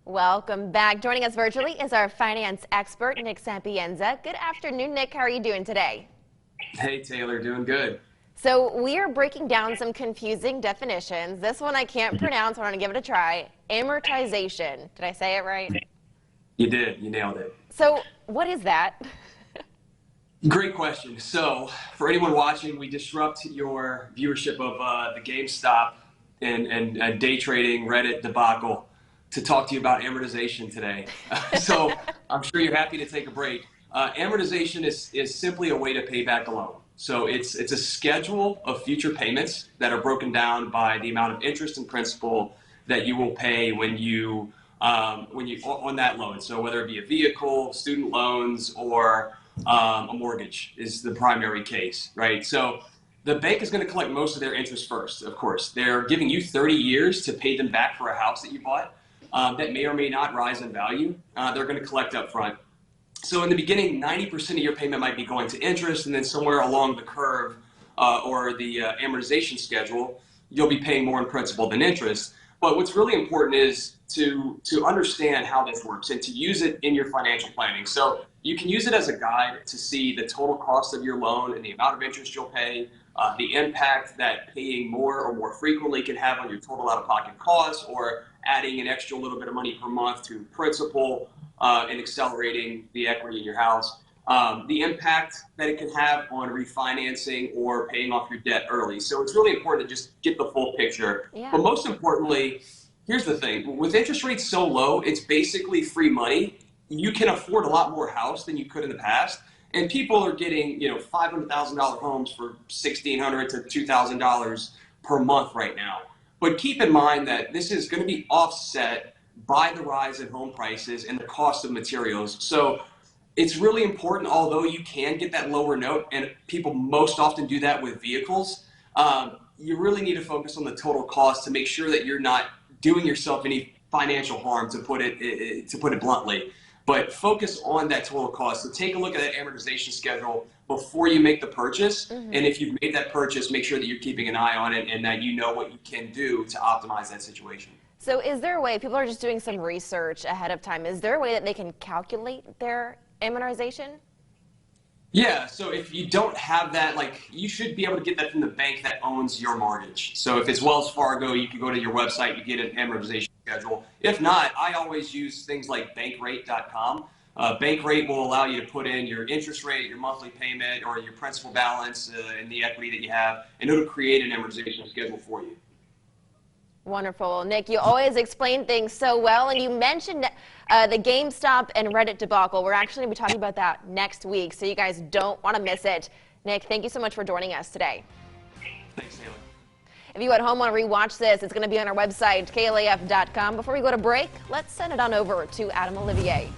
Welcome back. Joining us virtually is our finance expert, Nick Sapienza. Good afternoon, Nick. How are you doing today? Hey, Taylor, doing good. So we are breaking down some confusing definitions. This one I can't pronounce. I want to give it a try. Amortization. Did I say it right? You did. You nailed it. So what is that? Great question. So, for anyone watching, we disrupt your viewership of the GameStop and day trading Reddit debacle to talk to you about amortization today. So, I'm sure you're happy to take a break. Amortization is simply a way to pay back a loan. So, it's a schedule of future payments that are broken down by the amount of interest and principal that you will pay when you on that loan. So, whether it be a vehicle, student loans, or a mortgage is the primary case, right? So the bank is going to collect most of their interest first, of course. They're giving you 30 years to pay them back for a house that you bought that may or may not rise in value. They're going to collect up front. So in the beginning, 90% of your payment might be going to interest, and then somewhere along the curve or the amortization schedule, you'll be paying more in principal than interest. But what's really important is to understand how this works and to use it in your financial planning. So you can use it as a guide to see the total cost of your loan and the amount of interest you'll pay, the impact that paying more or more frequently can have on your total out-of-pocket costs, or adding an extra little bit of money per month to principal and accelerating the equity in your house. The impact that it can have on refinancing or paying off your debt early. So it's really important to just get the full picture. Yeah. But most importantly, here's the thing. With interest rates so low, it's basically free money. You can afford a lot more house than you could in the past. And people are getting, $500,000 homes for $1,600 to $2,000 per month right now. But keep in mind that this is going to be offset by the rise in home prices and the cost of materials. So it's really important, although you can get that lower note, and people most often do that with vehicles, you really need to focus on the total cost to make sure that you're not doing yourself any financial harm, to put it bluntly. But focus on that total cost. So take a look at that amortization schedule before you make the purchase. And if you've made that purchase, make sure that you're keeping an eye on it and that you know what you can do to optimize that situation. So is there a way, people are just doing some research ahead of time, is there a way that they can calculate their amortization? Yeah, so if you don't have that, you should be able to get that from the bank that owns your mortgage. So if it's Wells Fargo, you can go to your website, you get an amortization schedule. If not, I always use things like bankrate.com. Bankrate will allow you to put in your interest rate, your monthly payment, or your principal balance and the equity that you have, and it'll create an amortization schedule for you. Wonderful. Nick, you always explain things so well, and you mentioned the GameStop and Reddit debacle. We're actually going to be talking about that next week, so you guys don't want to miss it. Nick, thank you so much for joining us today. Thanks, Taylor. If you at home want to rewatch this, it's going to be on our website, klaf.com. Before we go to break, let's send it on over to Adam Olivier.